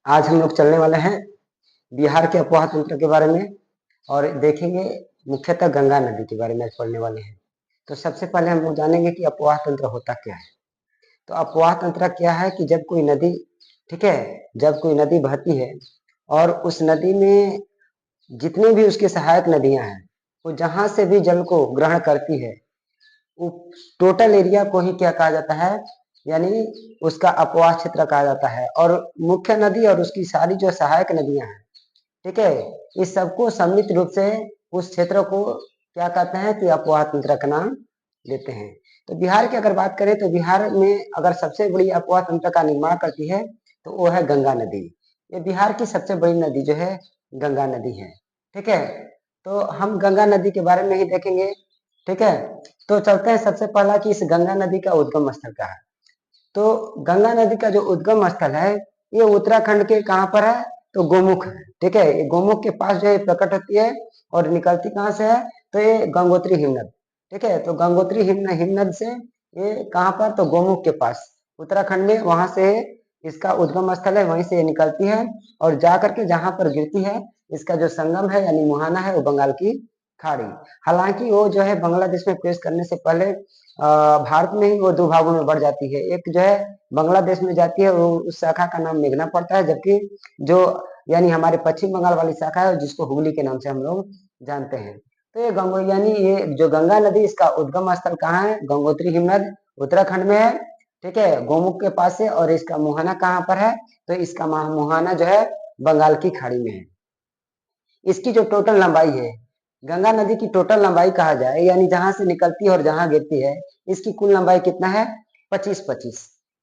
आज हम लोग चलने वाले हैं बिहार के अफवाह तंत्र के बारे में और देखेंगे मुख्यतः गंगा नदी के बारे में आज पढ़ने वाले हैं। तो सबसे पहले हम लोग जानेंगे कि अफवाह तंत्र होता क्या है। तो अफवाह तंत्र क्या है कि जब कोई नदी, ठीक है, जब कोई नदी बहती है और उस नदी में जितनी भी उसकी सहायक नदियां हैं, वो जहां से भी जल को ग्रहण करती है, वो टोटल एरिया को ही क्या कहा जाता है, यानी उसका अपवाह क्षेत्र कहा जाता है। और मुख्य नदी और उसकी सारी जो सहायक नदियां हैं, ठीक है, इस सबको सम्मिलित रूप से उस क्षेत्र को क्या कहते हैं कि अपवाह तंत्र का नाम देते हैं। तो बिहार की अगर बात करें तो बिहार में अगर सबसे बड़ी अपवाह तंत्र का निर्माण करती है तो वो है गंगा नदी। ये बिहार की सबसे बड़ी नदी जो है गंगा नदी है, ठीक है। तो हम गंगा नदी के बारे में ही देखेंगे, ठीक है। तो चलते हैं सबसे पहला कि इस गंगा नदी का उद्गम स्थल क्या है। तो गंगा नदी का जो उद्गम स्थल है ये उत्तराखंड के कहाँ पर है, तो गोमुख है, ठीक है। ये गोमुख के पास जो है प्रकट होती है और निकलती कहाँ से है, तो ये गंगोत्री हिमनद, ठीक है। तो गंगोत्री हिमनद से ये कहाँ पर, तो गोमुख के पास उत्तराखंड में, वहां से इसका उद्गम स्थल है, वहीं से ये निकलती है और जा करके जहां पर गिरती है इसका जो संगम है यानी मुहाना है वो बंगाल की खाड़ी। हालांकि वो जो है बांग्लादेश में प्रवेश करने से पहले भारत में ही वो दो भागों में बढ़ जाती है। एक जो है बांग्लादेश में जाती है, वो उस शाखा का नाम मेघना पड़ता है, जबकि जो यानी हमारे पश्चिम बंगाल वाली शाखा है जिसको हुगली के नाम से हम लोग जानते हैं। तो ये गंगो यानी ये जो गंगा नदी, इसका उद्गम स्थल कहाँ है, गंगोत्री हिमनद उत्तराखंड में है, ठीक है, गोमुख के पास है। और इसका मुहाना कहाँ पर है, तो इसका मुहाना जो है बंगाल की खाड़ी में है। इसकी जो टोटल लंबाई है, गंगा नदी की टोटल लंबाई कहा जाए यानी जहां से निकलती है और जहां गिरती है, इसकी कुल लंबाई कितना है, 25-25।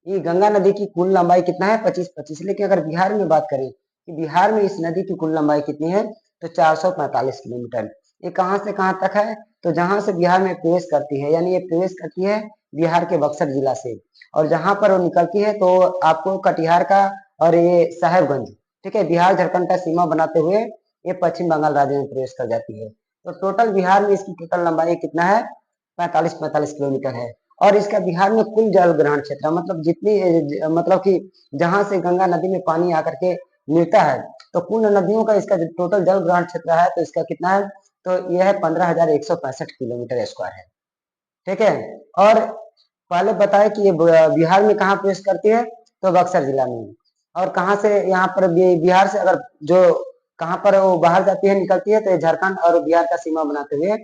ये गंगा नदी की कुल लंबाई कितना है, 25-25। लेकिन अगर बिहार में बात करें कि बिहार में इस नदी की कुल लंबाई कितनी है, तो 445 किलोमीटर। ये कहां से कहां तक है, तो जहां से बिहार में प्रवेश करती है, यानी ये प्रवेश करती है बिहार के बक्सर जिला से, और जहां पर वो निकलती है तो आपको कटिहार का और ये साहेबगंज, ठीक है, बिहार झारखंड का सीमा बनाते हुए ये पश्चिम बंगाल राज्य में प्रवेश कर जाती है। तो टोटल बिहार में इसकी टोटल लंबाई कितना है, 45-45 किलोमीटर है। और इसका बिहार में कुल जल ग्रहण क्षेत्र, मतलब जितनी मतलब कि जहां से गंगा नदी में पानी आकर के मिलता है, तो कुल नदियों का इसका जो टोटल जल ग्रहण क्षेत्र है तो इसका कितना है, तो यह है 15,165 किलोमीटर स्क्वायर है, ठीक है। और पहले बताए कि ये बिहार में कहाँ प्रवेश करती है, तो बक्सर जिला में। और कहाँ से यहाँ पर बिहार से अगर जो कहाँ पर वो बाहर जाती है, निकलती है, तो ये झारखंड और बिहार का सीमा बनाते हुए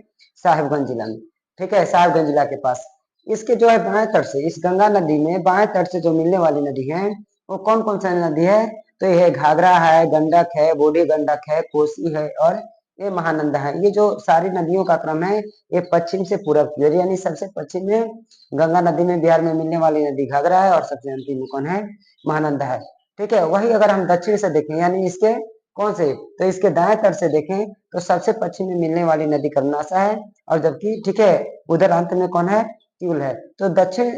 साहेबगंज जिला में, ठीक है, साहेबगंज जिला के पास। इसके जो है बाएं तट से, इस गंगा नदी में बाएं तट से जो मिलने वाली नदी है वो कौन कौन सा नदी है, तो ये घाघरा है, गंडक है, बूढ़ी गंडक है, कोसी है और ये महानंदा है। ये जो सारी नदियों का क्रम है ये पश्चिम से पूरब की ओर, यानी सबसे पश्चिम में गंगा नदी में बिहार में मिलने वाली नदी घाघरा है और सबसे अंतिम में कौन है, महानंदा है, ठीक है। वही अगर हम दक्षिण से देखें यानी इसके कौन से, तो इसके दाएं तट से देखें तो सबसे पश्चिम में मिलने वाली नदी कर्मनाशा है, और जबकि ठीक है उधर अंत में कौन है, किउल है। तो दक्षिण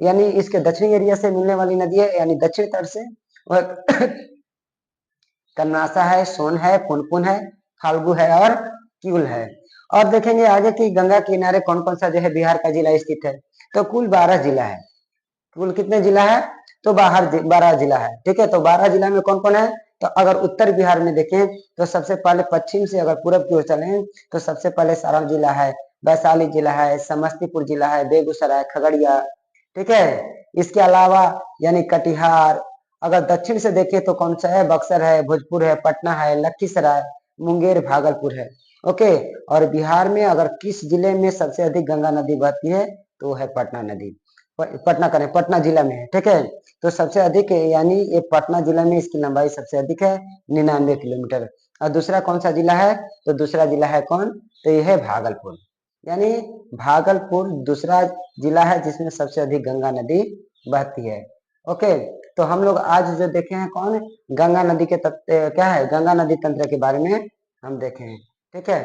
यानी इसके दक्षिणी एरिया से मिलने वाली नदी है, यानी दक्षिण तट से वह कर्मनाशा है, सोन है, पुनपुन है, फाल्गु है और किउल है। और देखेंगे आगे कि गंगा किनारे कौन कौन सा जो है बिहार का जिला स्थित है, तो कुल 12 जिला है। कुल कितने जिला है, तो 12 जिला है, ठीक है। तो 12 जिला में कौन कौन है, तो अगर उत्तर बिहार में देखें तो सबसे पहले पश्चिम से अगर पूरब की ओर चलें तो सबसे पहले सारण जिला है, वैशाली जिला है, समस्तीपुर जिला है, बेगूसराय, खगड़िया, ठीक है। इसके अलावा यानी कटिहार। अगर दक्षिण से देखें तो कौन सा है, बक्सर है, भोजपुर है, पटना है, लखीसराय, मुंगेर, भागलपुर है, ओके। और बिहार में अगर किस जिले में सबसे अधिक गंगा नदी बहती है, तो वो है पटना नदी, पटना करें, पटना जिला में है, ठीक है। तो सबसे अधिक यानी ये पटना जिला में इसकी लंबाई सबसे अधिक है, 99 किलोमीटर। और दूसरा कौन सा जिला है, तो दूसरा जिला है कौन, तो ये है भागलपुर, यानी भागलपुर दूसरा जिला है जिसमें सबसे अधिक गंगा नदी बहती है, ओके। तो हम लोग आज जो देखे हैं कौन, गंगा नदी के तत्व क्या है, गंगा नदी तंत्र के बारे में हम देखे हैं, ठीक है।